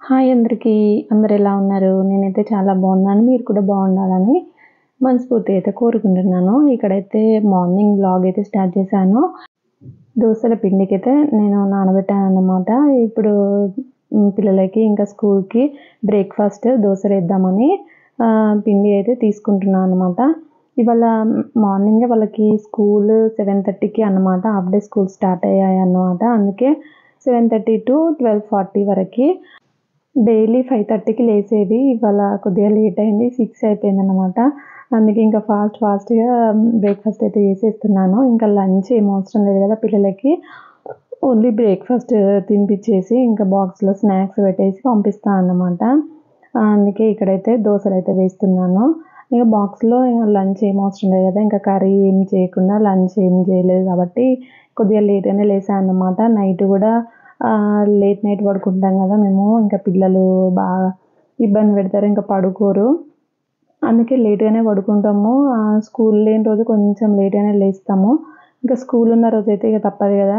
Hi అందరికీ. అందరూ ఎలా ఉన్నారు? నేనైతే చాలా బాగున్నాను. మీరు కూడా బాగుండాలని మనస్ఫూర్తిగా అయితే కోరుకుంటున్నాను. ఇక్కడైతే మార్నింగ్ వ్లాగ్ అయితే స్టార్ట్ చేశాను. దోసల పిండికైతే నేను నానబెట్టానన్నమాట. ఇప్పుడు పిల్లలకి ఇంకా స్కూల్‌కి బ్రేక్‌ఫాస్ట్ దోసలేద్దామని పిండి అయితే తీసుకుంటున్నాను అన్నమాట. ఇవాళ మార్నింగే వాళ్ళకి స్కూల్ 7:30కి అన్నమాట. హాఫ్ డే స్కూల్ స్టార్ట్ అయ్యాయన్నమాట. అందుకే 7:30 టు 12:40 వరకి డైలీ 5:30కి లేసేది. ఇవాళ కొద్దిగా లేట్ అయింది. 6 అయిపోయిందనమాట. అందుకే ఇంకా ఫాస్ట్‌గా బ్రేక్‌ఫాస్ట్ అయితే చేసేస్తున్నాను. ఇంకా లంచ్ ఏం అవసరం లేదు కదా పిల్లలకి. ఓన్లీ బ్రేక్‌ఫాస్ట్ తినిపిచ్చేసి ఇంకా బాక్స్‌లో స్నాక్స్ పెట్టేసి పంపిస్తా అన్నమాట. అందుకే ఇక్కడైతే దోసలైతే వేస్తున్నాను. ఇక బాక్స్‌లో లంచ్ ఏం అవసరం లేదు కదా! ఇంకా కర్రీ ఏం చేయకుండా లంచ్ ఏం చేయలేదు కాబట్టి కొద్దిగా లేట్‌గానే లేసా అన్నమాట. నైట్ కూడా లేట్ నైట్ పడుకుంటాం కదా మేము. ఇంకా పిల్లలు బాగా ఇబ్బంది పెడతారు. ఇంకా పడుకోరు. అందుకే లేట్‌గానే పడుకుంటాము. స్కూల్ లేని రోజు కొంచెం లేట్‌గానే లేస్తాము. ఇంకా స్కూల్ ఉన్న రోజైతే ఇక తప్పదు కదా!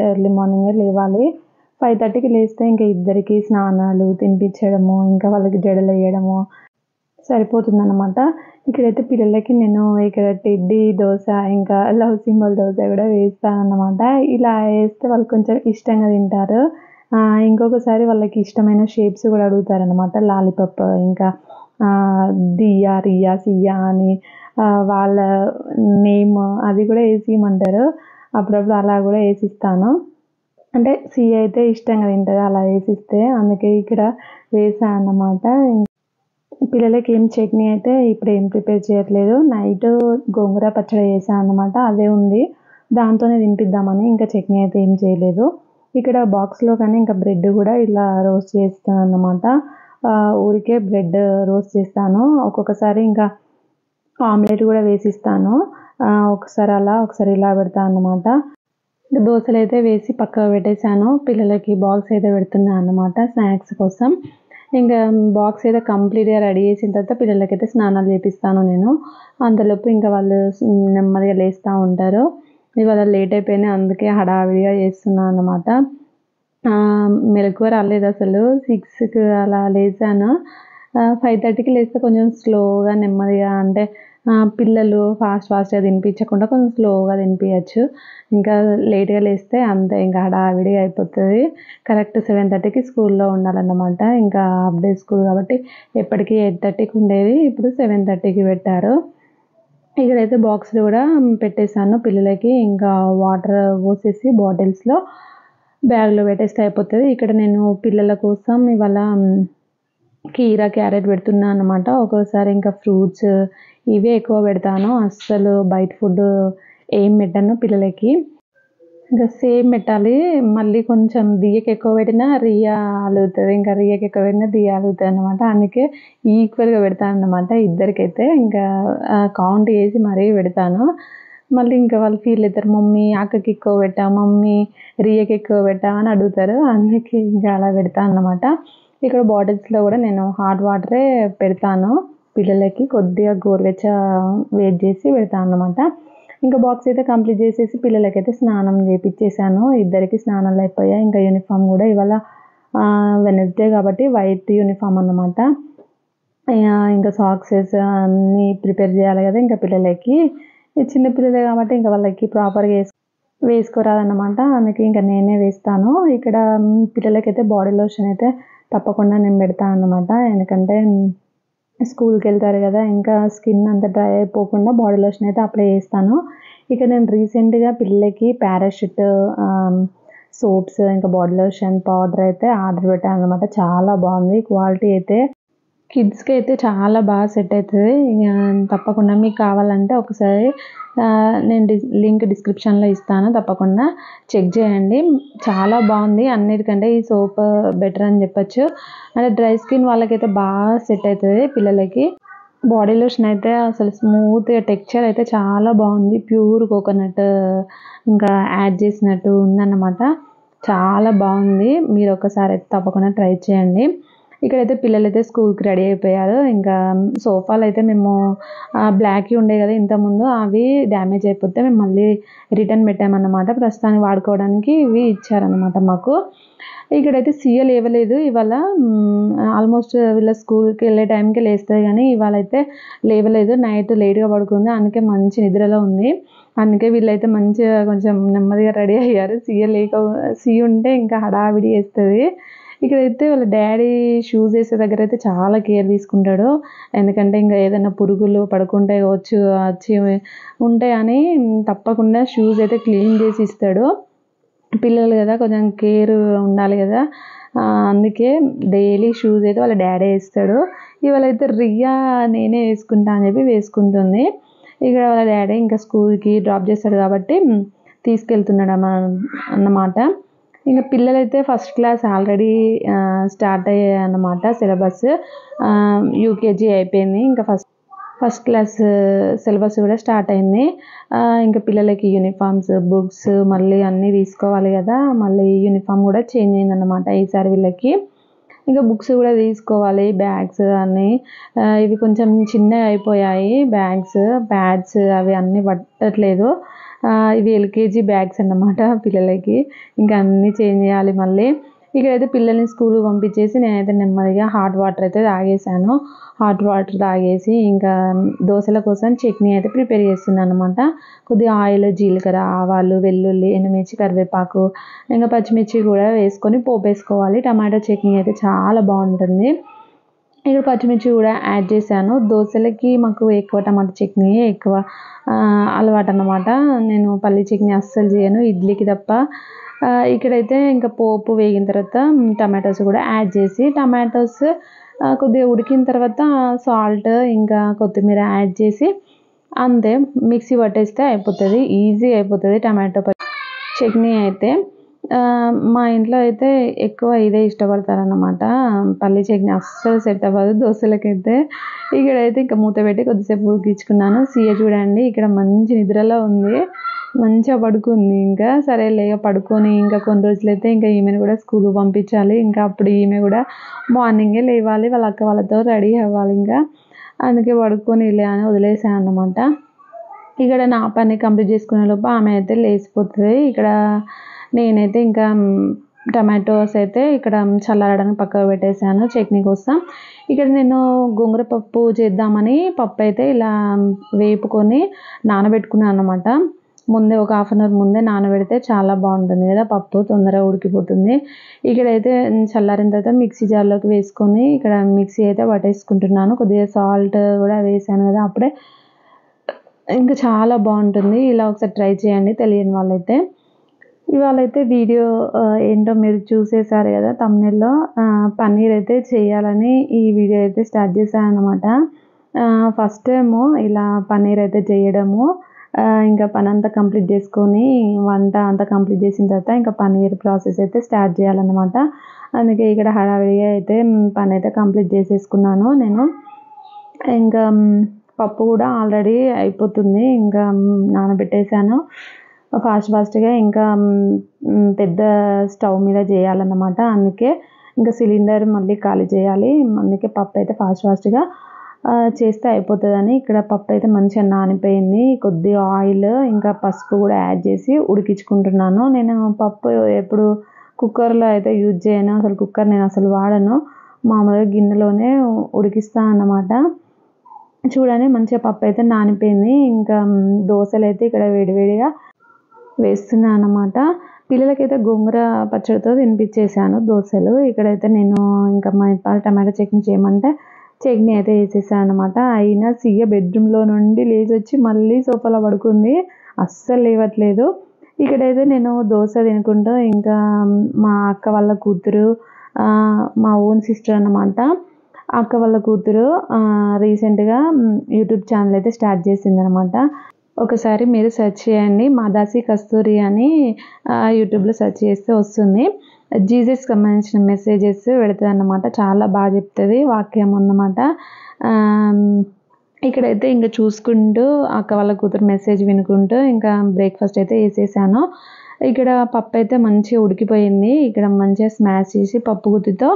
ఎర్లీ మార్నింగే లేవాలి. 5:30కి లేస్తే ఇంక ఇద్దరికీ స్నానాలు తినిపించడము, ఇంకా వాళ్ళకి జడలెయ్యడము సరిపోతుందనమాట. ఇక్కడైతే పిల్లలకి నేను ఇక్కడ టెడ్డీ దోస, ఇంకా లవ్ సింబల్ దోస కూడా వేస్తానన్నమాట. ఇలా ఏస్తే వాళ్ళు కొంచెం ఇష్టంగా తింటారు. ఇంకొకసారి వాళ్ళకి ఇష్టమైన షేప్స్ కూడా అడుగుతారనమాట. లాలీపాప్, ఇంకా దియా, రియా, సియా అని వాళ్ళ నేమ్ అది కూడా ఏసియమంటారు. అప్పుడప్పుడు అలా కూడా ఏసిస్తాను. అంటే సియా అయితే ఇష్టంగా తింటది అలా ఏసిస్తే. అందుకే ఇక్కడ వేసా అన్నమాట. పిల్లలకి ఏం చట్నీ అయితే ఇప్పుడేం ప్రిపేర్ చేయట్లేదు. నైటు గోంగూర పచ్చడి చేశా అన్నమాట. అదే ఉంది. దాంతోనే తినిపిద్దామని ఇంకా చట్నీ అయితే ఏం చేయలేదు. ఇక్కడ బాక్స్‌లో కానీ ఇంకా బ్రెడ్ కూడా ఇలా రోస్ట్ చేస్తానన్నమాట. ఊరికే బ్రెడ్ రోస్ట్ చేస్తాను. ఒక్కొక్కసారి ఇంకా ఆమ్లెట్ కూడా వేసిస్తాను. ఒకసారి అలా, ఒకసారి ఇలా పెడతా అన్నమాట. దోసలైతే వేసి పక్కకు పెట్టేశాను. పిల్లలకి బాక్స్ అయితే పెడుతున్నా అన్నమాట స్నాక్స్ కోసం. ఇంకా బాక్స్ అయితే కంప్లీట్‌గా రెడీ చేసిన తర్వాత పిల్లలకైతే స్నానాలు చేపిస్తాను నేను. అంతలోపు ఇంకా వాళ్ళు నెమ్మదిగా లేస్తా ఉంటారు. ఇవాళ లేట్ అయిపోయింది. అందుకే హడావిడిగా చేస్తున్నా అన్నమాట. మెలకువ రాలేదసలు. 6కి అలా లేసాను. 5:30కి లేస్తే కొంచెం స్లోగా నెమ్మదిగా అంటే పిల్లలు ఫాస్ట్‌గా తినిపించకుండా కొంచెం స్లోగా తినిపియచ్చు. ఇంకా లేట్‌గా లేస్తే అంతే ఇంకా హడావిడిగా అయిపోతది. కరెక్ట్ 7:30కి స్కూల్‌లో ఉండాలన్నమాట. ఇంకా హాఫ్ డే స్కూల్ కాబట్టి ఎప్పటికి 8:30కి ఉండేది. ఇప్పుడు 7:30కి పెట్టారు. ఇక్కడైతే బాక్స్‌లు కూడా పెట్టేసాను పిల్లలకి. ఇంకా వాటర్ పోసేసి బాటిల్స్‌లో బ్యాగ్‌లో పెట్టేస్తే అయిపోతది. ఇక్కడ నేను పిల్లల కోసం ఇవాళ కీరా, క్యారెట్ పెడుతున్నా అన్నమాట. ఒక్కోసారి ఇంకా ఫ్రూట్స్ ఇవే ఎక్కువ పెడతాను. అస్సలు బయట ఫుడ్ ఏం పెట్టను పిల్లలకి. ఇంకా సేమ్ పెట్టాలి. మళ్ళీ కొంచెం దియ్యకి ఎక్కువ పెట్టినా రియా అలుగుతది. ఇంకా రియాకి ఎక్కువ పెట్టినా దియ్య అలుగుతదనమాట. అందుకే ఈక్వల్‌గా పెడతానన్నమాట ఇద్దరికైతే. ఇంకా కౌంట్ చేసి మరీ పెడతాను. మళ్ళీ ఇంకా వాళ్ళు ఫీల్ అయితారు. మమ్మీ అక్కకి ఎక్కువ పెట్టావు, మమ్మీ రియాకి ఎక్కువ పెట్టావు అని అడుగుతారు. అందుకే ఇంకా అలా పెడతా అన్నమాట. ఇక్కడ బాటిల్స్‌లో కూడా నేను హాట్ వాటరే పెడతాను పిల్లలకి. కొద్దిగా గోరువెచ్చగా వేడి చేసి పెడతా అన్నమాట. ఇంకా బాక్స్ అయితే కంప్లీట్ చేసేసి పిల్లలకైతే స్నానం చేపిచ్చేసాను. ఇద్దరికి స్నానాలు అయిపోయాయి. ఇంకా యూనిఫామ్ కూడా ఇవాళ వెడ్నెస్డే కాబట్టి వైట్ యూనిఫామ్ అన్నమాట. ఇంకా సాక్సెస్ అన్నీ ప్రిపేర్ చేయాలి కదా ఇంకా పిల్లలకి. చిన్న పిల్లలే కాబట్టి ఇంకా వాళ్ళకి ప్రాపర్‌గా వేసుకోరాదన్నమాట. అందుకే ఇంకా నేనే వేస్తాను. ఇక్కడ పిల్లలకైతే బాడీ లోషన్ అయితే తప్పకుండా నేను పెడతా అన్నమాట. ఎందుకంటే స్కూల్‌కెళ్తారు కదా! ఇంకా స్కిన్ అంతా డ్రై అయిపోకుండా బాడీ లోషన్ అయితే అప్లై చేస్తాను. ఇక నేను రీసెంట్‌గా పిల్లలకి పారాషూట్ సోప్స్, ఇంకా బాడీ లోషన్ పౌడర్ అయితే ఆర్డర్ పెట్టానన్నమాట. చాలా బాగుంది. క్వాలిటీ అయితే కిడ్స్‌కి అయితే చాలా బాగా సెట్ అయితది. తప్పకుండా మీకు కావాలంటే ఒకసారి నేను లింక్ డిస్క్రిప్షన్‌లో ఇస్తాను. తప్పకుండా చెక్ చేయండి. చాలా బాగుంది. అన్నిటికంటే ఈ సోప్ బెటర్ అని చెప్పొచ్చు. అంటే డ్రై స్కిన్ వాళ్ళకైతే బాగా సెట్ అయితది పిల్లలకి. బాడీ లోషన్ అయితే అసలు స్మూత్‌గా టెక్స్చర్ అయితే చాలా బాగుంది. ప్యూర్ కోకోనట్ ఇంకా యాడ్ చేసినట్టు ఉందన్నమాట. చాలా బాగుంది. మీరు ఒకసారి అయితే తప్పకుండా ట్రై చేయండి. ఇక్కడైతే పిల్లలైతే స్కూల్కి రెడీ అయిపోయారు. ఇంకా సోఫాలు అయితే మేము బ్లాక్‌వి ఉండే కదా ఇంతకుముందు, అవి డ్యామేజ్ అయిపోతే మేము మళ్ళీ రిటర్న్ పెట్టామన్నమాట. ప్రస్తుతానికి వాడుకోవడానికి ఇవి ఇచ్చారన్నమాట మాకు. ఇక్కడైతే సీయ లేవలేదు ఇవాళ. ఆల్మోస్ట్ వీళ్ళ స్కూల్కి వెళ్ళే టైంకి లేస్తుంది, కానీ ఇవాళ అయితే లేవలేదు. నైట్ లేట్గా పడుకుంది, అందుకే మంచి నిద్రలో ఉంది. అందుకే వీళ్ళైతే మంచిగా కొంచెం నెమ్మదిగా రెడీ అయ్యారు. సీ ఉంటే ఇంకా హడావిడి వేస్తుంది. ఇక్కడైతే వాళ్ళ డాడీ షూస్ వేసే దగ్గర అయితే చాలా కేర్ తీసుకుంటాడు. ఎందుకంటే ఇంకా ఏదైనా పురుగులు పడుకుంటే వచ్చి ఉంటాయని తప్పకుండా షూస్ అయితే క్లీన్ చేసి ఇస్తాడు. పిల్లలు కదా, కొంచెం కేర్ ఉండాలి కదా, అందుకే డైలీ షూస్ అయితే వాళ్ళ డాడీ వేస్తాడు. ఇవాళైతే రియా నేనే వేసుకుంటా అని చెప్పి వేసుకుంటుంది. ఇక్కడ వాళ్ళ డాడీ ఇంకా స్కూల్కి డ్రాప్ చేస్తాడు కాబట్టి తీసుకెళ్తున్నాడు అన్నమాట. ఇంకా పిల్లలైతే ఫస్ట్ క్లాస్ ఆల్రెడీ స్టార్ట్ అయ్యాయి అన్నమాట. సిలబస్ యూకేజీ అయిపోయింది, ఇంకా ఫస్ట్ క్లాస్ సిలబస్ కూడా స్టార్ట్ అయింది. ఇంకా పిల్లలకి యూనిఫామ్స్, బుక్స్ మళ్ళీ అన్నీ తీసుకోవాలి కదా. మళ్ళీ యూనిఫామ్ కూడా చేంజ్ అయిందన్నమాట ఈసారి వీళ్ళకి. ఇంకా బుక్స్ కూడా తీసుకోవాలి, బ్యాగ్స్ అన్నీ. ఇవి కొంచెం చిన్నగా అయిపోయాయి బ్యాగ్స్, ప్యాడ్స్ అవి అన్నీ పట్టట్లేదు. ఇవి ఎల్కేజీ బ్యాగ్స్ అన్నమాట పిల్లలకి. ఇంకా అన్నీ చేంజ్ చేయాలి మళ్ళీ. ఇక్కడైతే పిల్లల్ని స్కూల్కి పంపించేసి నేనైతే నెమ్మదిగా హాట్ వాటర్ అయితే తాగేసాను. హాట్ వాటర్ తాగేసి ఇంకా దోశల కోసం చట్నీ అయితే ప్రిపేర్ చేస్తున్నాను అనమాట. కొద్దిగా ఆయిల్, జీలకర్ర, ఆవాలు, వెల్లుల్లి, ఎండుమిర్చి, కరివేపాకు, ఇంకా పచ్చిమిర్చి కూడా వేసుకొని పోపు వేసుకోవాలి. టమాటో చట్నీ అయితే చాలా బాగుంటుంది. ఇక్కడ పచ్చిమిర్చి కూడా యాడ్ చేశాను. దోశలకి మాకు ఎక్కువ టమాటా చట్నీ ఎక్కువ అలవాటు అన్నమాట. నేను పల్లి చట్నీ అస్సలు చేయను, ఇడ్లీకి తప్ప. ఇక్కడైతే ఇంకా పోపు వేగిన తర్వాత టమాటోస్ కూడా యాడ్ చేసి, టమాటోస్ కొద్దిగా ఉడికిన తర్వాత సాల్ట్ ఇంకా కొత్తిమీర యాడ్ చేసి అంతే మిక్సీ పట్టేస్తే అయిపోతుంది. ఈజీ అయిపోతుంది టమాటో చట్నీ అయితే. మా ఇంట్లో అయితే ఎక్కువ ఇదే ఇష్టపడతారన్నమాట. పల్లి చట్నీ అస్సలు సెట్ అవ్వదు దోశలకైతే. ఇక్కడైతే ఇంకా మూత పెట్టి కొద్దిసేపు ఉడికించుకున్నాను. సీయ చూడండి ఇక్కడ మంచి నిద్రలో ఉంది, మంచిగా పడుకుంది. ఇంకా సరేలే పడుకొని ఇంకా కొన్ని రోజులైతే ఇంకా ఈమెను కూడా స్కూల్కి పంపించాలి. ఇంకా అప్పుడు ఈమె కూడా మార్నింగే లేవాలి, వాళ్ళ అక్క వాళ్ళతో రెడీ అవ్వాలి. ఇంకా అందుకే పడుకొని లే అని వదిలేసాను అన్నమాట. ఇక్కడ నా పని కంప్లీట్ చేసుకునే లోపు ఆమె అయితే లేచిపోతుంది. ఇక్కడ నేనైతే ఇంకా టమాటోస్ అయితే ఇక్కడ చల్లారడానికి పక్కకు పెట్టేశాను చట్నీ కోసం. ఇక్కడ నేను గోంగూర పప్పు చేద్దామని పప్పు అయితే ఇలా వేపుకొని నానబెట్టుకున్నాను అన్నమాట. ముందే ఒక హాఫ్ అన్ అవర్ ముందే నానబెడితే చాలా బాగుంటుంది కదా, పప్పు తొందరగా ఉడికిపోతుంది. ఇక్కడైతే చల్లారిన తర్వాత మిక్సీ జార్లోకి వేసుకొని ఇక్కడ మిక్సీ అయితే పట్టేసుకుంటున్నాను. కొద్దిగా సాల్ట్ కూడా వేసాను కదా అప్పుడే. ఇంకా చాలా బాగుంటుంది. ఇలా ఒకసారి ట్రై చేయండి తెలియని వాళ్ళైతే. ఇవాళైతే వీడియో ఏంటో మీరు చూసేసారు కదా తమ్నెల్లో. పన్నీర్ అయితే చేయాలని ఈ వీడియో అయితే స్టార్ట్ చేశాను అనమాట. ఫస్ట్ టైము ఇలా పన్నీర్ అయితే చేయడము. ఇంకా పని అంతా కంప్లీట్ చేసుకొని వంట అంతా కంప్లీట్ చేసిన తర్వాత ఇంకా పన్నీర్ ప్రాసెస్ అయితే స్టార్ట్ చేయాలన్నమాట. అందుకే ఇక్కడ హడావిడిగా అయితే పని అయితే కంప్లీట్ చేసేసుకున్నాను నేను. ఇంకా పప్పు కూడా ఆల్రెడీ అయిపోతుంది, ఇంకా నానబెట్టేశాను ఫాస్ట్గా. ఇంకా పెద్ద స్టవ్ మీద చేయాలన్నమాట. అందుకే ఇంకా సిలిండర్ మళ్ళీ ఖాళీ చేయాలి. అందుకే పప్పు అయితే ఫాస్ట్గా చేస్తే అయిపోతుందని ఇక్కడ పప్పు అయితే మంచిగా నానిపోయింది. కొద్దిగా ఆయిల్ ఇంకా పసుపు కూడా యాడ్ చేసి ఉడికించుకుంటున్నాను. నేను పప్పు ఎప్పుడు కుక్కర్లో అయితే యూజ్ చేయను, అసలు కుక్కర్ నేను అసలు వాడను. మామూలుగా గిన్నెలోనే ఉడికిస్తాను అన్నమాట. చూడండి మంచిగా పప్పు అయితే నానిపోయింది. ఇంకా దోశలు అయితే ఇక్కడ వేడివేడిగా వేస్తున్నాను అన్నమాట. పిల్లలకైతే గోంగూర పచ్చడితో తినిపించేసాను దోశలు. ఇక్కడైతే నేను ఇంకా మా ఇంట్లో టమాటో చట్నీ చేయమంటే చట్నీ అయితే వేసేసాను అనమాట. అయినా సీయ బెడ్రూమ్లో నుండి లేచి వచ్చి మళ్ళీ సోఫాలో పడుకుంది, అస్సలు లేవట్లేదు. ఇక్కడైతే నేను దోశ తినుకుంటూ ఇంకా మా అక్క వాళ్ళ కూతురు, మా ఓన్ సిస్టర్ అన్నమాట, అక్క వాళ్ళ కూతురు రీసెంట్గా యూట్యూబ్ ఛానల్ అయితే స్టార్ట్ చేసిందనమాట. ఒకసారి మీరు సెర్చ్ చేయండి, మాదాసి కస్తూరి అని యూట్యూబ్లో సెర్చ్ చేస్తే వస్తుంది. జీసస్కి సంబంధించిన మెసేజెస్ పెడుతుంది అన్నమాట. చాలా బాగా చెప్తుంది, వాక్యం అన్నమాట. ఇక్కడైతే ఇంకా చూసుకుంటూ అక్క వాళ్ళ కూతురు మెసేజ్ వినుకుంటూ ఇంకా బ్రేక్ఫాస్ట్ అయితే వేసేసాను. ఇక్కడ పప్పు అయితే మంచిగా ఉడికిపోయింది. ఇక్కడ మంచిగా స్మాష్ చేసి పప్పు గుత్తితో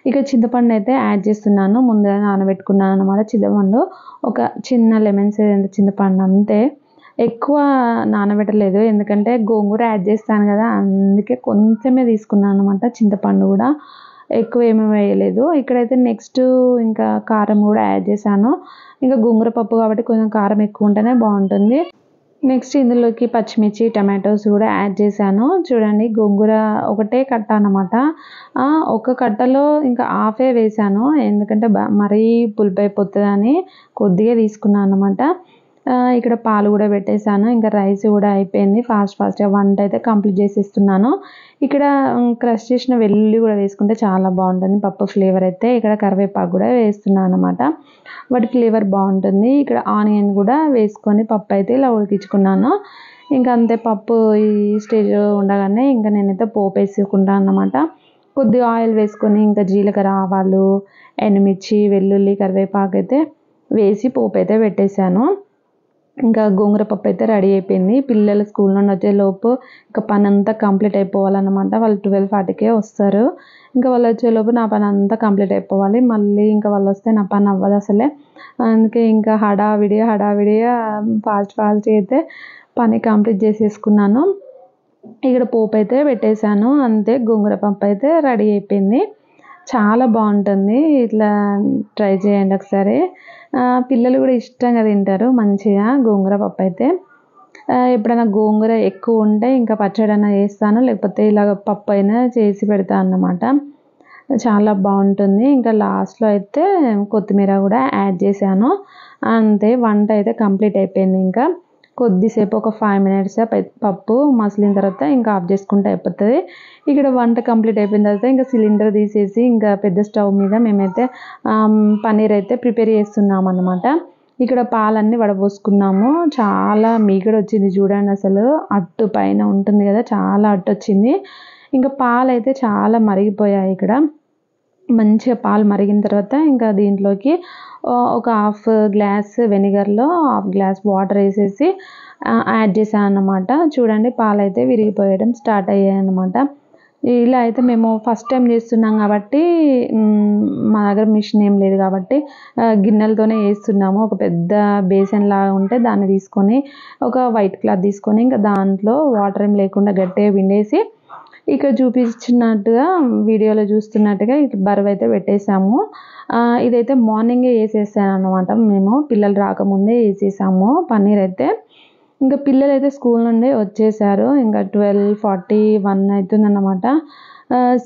ఇక చింతపండు అయితే యాడ్ చేస్తున్నాను. ముందుగా నానబెట్టుకున్నాను అన్నమాట చింతపండు. ఒక చిన్న లెమన్ సైజ్ చింతపండు అంతే. ఎక్కువ నానబెట్టలేదు, ఎందుకంటే గోంగూర యాడ్ చేస్తాను కదా, అందుకే కొంచెమే తీసుకున్నాను అనమాట చింతపండు కూడా. ఎక్కువ ఏమీ వేయలేదు. ఇక్కడైతే నెక్స్ట్ ఇంకా కారం కూడా యాడ్ చేశాను. ఇంకా గోంగూర పప్పు కాబట్టి కొంచెం కారం ఎక్కువ ఉంటేనే బాగుంటుంది. నెక్స్ట్ ఇందులోకి పచ్చిమిర్చి, టమాటోస్ కూడా యాడ్ చేశాను. చూడండి గోంగూర ఒకటే కట్ట అన్నమాట. ఒక కట్టలో ఇంకా హాఫే వేశాను, ఎందుకంటే మరీ పులుపు అయిపోతుందని కొద్దిగా తీసుకున్నాను అనమాట. ఇక్కడ పాలు కూడా పెట్టేశాను. ఇంకా రైస్ కూడా అయిపోయింది. ఫాస్ట్గా వంట అయితే కంప్లీట్ చేసేస్తున్నాను. ఇక్కడ క్రష్ చేసిన వెల్లుల్లి కూడా వేసుకుంటే చాలా బాగుంటుంది పప్పు ఫ్లేవర్ అయితే. ఇక్కడ కరివేపాకు కూడా వేస్తున్నాను అనమాట, వాటి ఫ్లేవర్ బాగుంటుంది. ఇక్కడ ఆనియన్ కూడా వేసుకొని పప్పు అయితే ఇలా ఉడికించుకున్నాను. ఇంకా అంతే, పప్పు ఈ స్టేజ్ ఉండగానే ఇంకా నేనైతే పోపు వేసుకుంటాను అన్నమాట. కొద్దిగా ఆయిల్ వేసుకొని ఇంకా జీలకర్ర, ఆవాలు, ఎండుమిర్చి, వెల్లుల్లి, కరివేపాకు అయితే వేసి పోపు అయితే పెట్టేశాను. ఇంకా గోంగూర పప్పు అయితే రెడీ అయిపోయింది. పిల్లలు స్కూల్ నుండి వచ్చేలోపు ఇంకా పని అంతా కంప్లీట్ అయిపోవాలన్నమాట. వాళ్ళు 12:40కే వస్తారు. ఇంకా వాళ్ళు వచ్చేలోపు నా పని అంతా కంప్లీట్ అయిపోవాలి. మళ్ళీ ఇంకా వాళ్ళు వస్తే నా పని అవ్వదు అసలే. అందుకే ఇంకా హడావిడిగా ఫాస్ట్ అయితే పని కంప్లీట్ చేసేసుకున్నాను. ఇక్కడ పోపు అయితే పెట్టేశాను. అంతే, గోంగూర పప్పు అయితే రెడీ అయిపోయింది. చాలా బాగుంటుంది. ఇట్లా ట్రై చేయండి ఒకసారి. పిల్లలు కూడా ఇష్టంగా తింటారు మంచిగా గోంగూర పప్పు అయితే. ఎప్పుడైనా గోంగూర ఎక్కువ ఉంటే ఇంకా పచ్చడి అయినా చేస్తాను, లేకపోతే ఇలాగ పప్పు అయినా చేసి పెడతాను అన్నమాట. చాలా బాగుంటుంది. ఇంకా లాస్ట్లో అయితే కొత్తిమీర కూడా యాడ్ చేశాను. అంతే, వంట అయితే కంప్లీట్ అయిపోయింది. ఇంకా కొద్దిసేపు ఒక 5 minutes పప్పు మసిలిన తర్వాత ఇంకా ఆఫ్ చేసుకుంటే అయిపోతుంది. ఇక్కడ వంట కంప్లీట్ అయిపోయిన తర్వాత ఇంకా సిలిండర్ తీసేసి ఇంకా పెద్ద స్టవ్ మీద మేమైతే పన్నీర్ అయితే ప్రిపేర్ చేస్తున్నాం అన్నమాట. ఇక్కడ పాలన్నీ వడపోసుకున్నాము. చాలా మీగడ వచ్చింది చూడండి, అసలు అట్టు పైన ఉంటుంది కదా, చాలా అట్టు వచ్చింది. ఇంకా పాలు అయితే చాలా మరిగిపోయాయి. ఇక్కడ మంచిగా పాలు మరిగిన తర్వాత ఇంకా దీంట్లోకి ఒక హాఫ్ గ్లాస్ వెనిగర్లో హాఫ్ గ్లాస్ వాటర్ వేసేసి యాడ్ చేశాను అన్నమాట. చూడండి పాలు అయితే విరిగిపోయడం స్టార్ట్ అయ్యాయి అన్నమాట. ఇలా అయితే మేము ఫస్ట్ టైం చేస్తున్నాం కాబట్టి మా దగ్గర మిషన్ ఏం లేదు కాబట్టి గిన్నెలతోనే వేస్తున్నాము. ఒక పెద్ద బేసన్ లాగా ఉంటే దాన్ని తీసుకొని ఒక వైట్ క్లాత్ తీసుకొని ఇంకా దాంట్లో వాటర్ ఏం లేకుండా గట్టిగా పిండేసి ఇక్కడ చూపించినట్టుగా వీడియోలో చూస్తున్నట్టుగా ఇట్లా బరువు అయితే పెట్టేసాము. ఇదైతే మార్నింగే వేసేసాను అనమాట. మేము పిల్లలు రాకముందే వేసేసాము పన్నీర్ అయితే. ఇంకా పిల్లలు అయితే స్కూల్ నుండి వచ్చేసారు. ఇంకా 12:41 అవుతుందన్నమాట.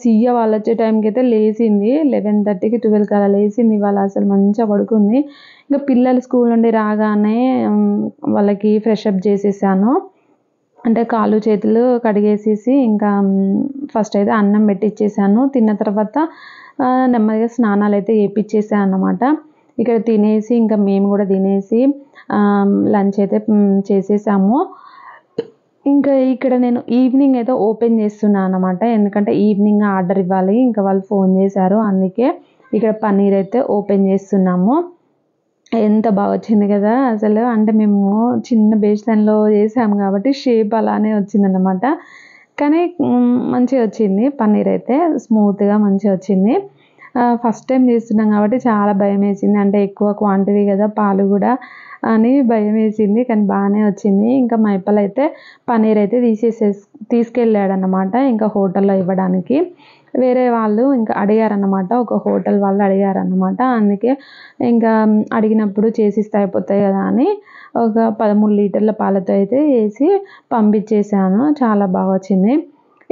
సియ్య వాళ్ళు వచ్చే టైంకి అయితే లేచింది. 11:30కి 12కి అలా లేచింది. వాళ్ళు అసలు మంచిగా పడుకుంది. ఇంకా పిల్లలు స్కూల్ నుండి రాగానే వాళ్ళకి ఫ్రెష్ అప్ చేసేసాను. అంటే కాళ్ళు చేతులు కడిగేసేసి ఇంకా ఫస్ట్ అయితే అన్నం పెట్టిచ్చేసాను. తిన్న తర్వాత నెమ్మదిగా స్నానాలు అయితే చేయించేసాను అన్నమాట. ఇక్కడ తినేసి ఇంకా మేము కూడా తినేసి లంచ్ అయితే చేసేసాము. ఇంకా ఇక్కడ నేను ఈవినింగ్ అయితే ఓపెన్ చేస్తున్నాను అన్నమాట, ఎందుకంటే ఈవినింగ్ ఆర్డర్ ఇవ్వాలి. ఇంకా వాళ్ళు ఫోన్ చేశారు, అందుకే ఇక్కడ పన్నీర్ అయితే ఓపెన్ చేస్తున్నాము. ఎంత బాగా వచ్చింది కదా అసలు. అంటే మేము చిన్న బేసన్లో చేసాము కాబట్టి షేప్ అలానే వచ్చిందన్నమాట. కానీ మంచిగా వచ్చింది పన్నీర్ అయితే, స్మూత్గా మంచిగా వచ్చింది. ఫస్ట్ టైం చేస్తున్నాం కాబట్టి చాలా భయం వేసింది. అంటే ఎక్కువ క్వాంటిటీ కదా పాలు కూడా అని భయం వేసింది, కానీ బాగానే వచ్చింది. ఇంకా మా ఇప్పలు అయితే పన్నీర్ అయితే తీసుకెళ్ళాడనమాట ఇంకా హోటల్లో ఇవ్వడానికి. వేరే వాళ్ళు ఇంకా అడిగారన్నమాట, ఒక హోటల్ వాళ్ళు అడిగారన్నమాట. అందుకే ఇంకా అడిగినప్పుడు చేసిస్తే అయిపోతాయి కదా అని ఒక 13 లీటర్ల పాలతో అయితే వేసి పంపించేసాను. చాలా బాగా వచ్చింది.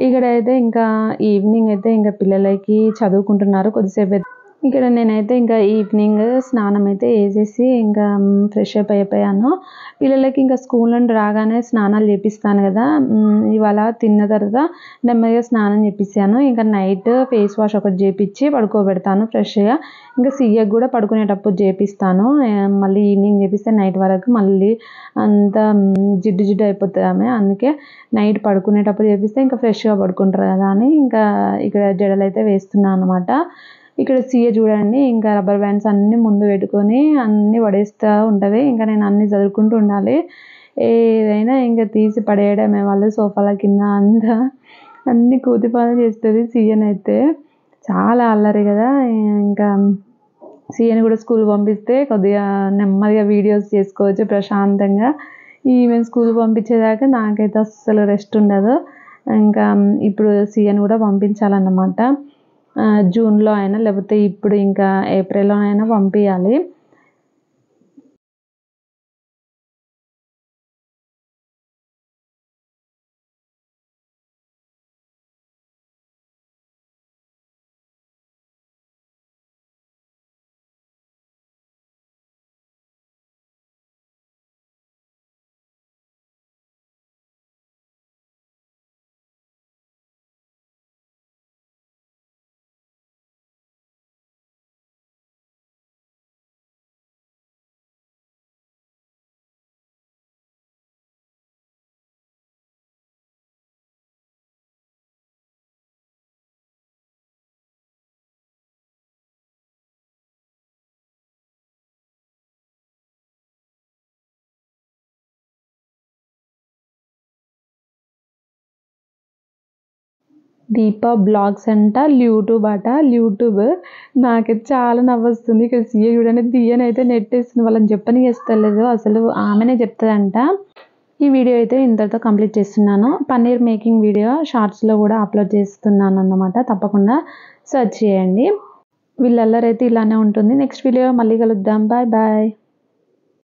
ఇక్కడైతే ఇంకా ఈవినింగ్ అయితే ఇంకా పిల్లలకి చదువుకుంటున్నారు కొద్దిసేపు. ఇక్కడ నేనైతే ఇంకా ఈవినింగ్ స్నానం అయితే వేసేసి ఇంకా ఫ్రెష్ అప్ అయిపోయాను. పిల్లలకి ఇంకా స్కూల్ నుండి రాగానే స్నానాలు చేపిస్తాను కదా, ఇవాళ తిన్న తర్వాత నెమ్మదిగా స్నానం చేపిస్తాను. ఇంకా నైట్ ఫేస్ వాష్ ఒకటి చేపించి పడుకోబెడతాను ఫ్రెష్గా. ఇంకా సియ్యకు కూడా పడుకునేటప్పుడు చేపిస్తాను. మళ్ళీ ఈవినింగ్ చేపిస్తే నైట్ వరకు మళ్ళీ అంతా జిడ్డు అయిపోతుంది ఆమె. అందుకే నైట్ పడుకునేటప్పుడు చేపిస్తే ఇంకా ఫ్రెష్గా పడుకుంటారు కదా అని ఇంకా ఇక్కడ జడలు అయితే వేస్తున్నాను అనమాట. ఇక్కడ సీఏ చూడండి ఇంకా రబ్బర్ బ్యాండ్స్ అన్నీ ముందు పెట్టుకొని అన్నీ పడేస్తూ ఉంటుంది. ఇంకా నేను అన్నీ చదువుకుంటూ ఉండాలి. ఏదైనా ఇంకా తీసి పడేయడమే, వాళ్ళు సోఫాల కింద అంతా అన్నీ కూతిపాలు చేస్తుంది సీఎనైతే. చాలా అల్లరి కదా. ఇంకా సీఎని కూడా స్కూల్ పంపిస్తే కొద్దిగా నెమ్మదిగా వీడియోస్ చేసుకోవచ్చు ప్రశాంతంగా. ఈమె స్కూల్ పంపించేదాకా నాకైతే అస్సలు రెస్ట్ ఉండదు. ఇంకా ఇప్పుడు సీఎని కూడా పంపించాలన్నమాట. జూన్లో అయినా లేకపోతే ఇప్పుడు ఇంకా ఏప్రిల్లో అయినా పంపించాలి. దీప బ్లాగ్స్ అంట, యూట్యూబ్ అట. యూట్యూబ్ నాకైతే చాలా నవ్వొస్తుంది. ఇక్కడ సీఏ చూడండి, తీయనైతే నెట్టేస్తుంది. వాళ్ళని చెప్పని చేస్తలేదు, అసలు ఆమెనే చెప్తుందంట. ఈ వీడియో అయితే ఇంతటితో కంప్లీట్ చేస్తున్నాను. పన్నీర్ మేకింగ్ వీడియో షార్ట్స్లో కూడా అప్లోడ్ చేస్తున్నాను అన్నమాట. తప్పకుండా సెర్చ్ చేయండి. వీళ్ళల్లరైతే ఇలానే ఉంటుంది. నెక్స్ట్ వీడియో మళ్ళీ కలుద్దాం. Bye bye.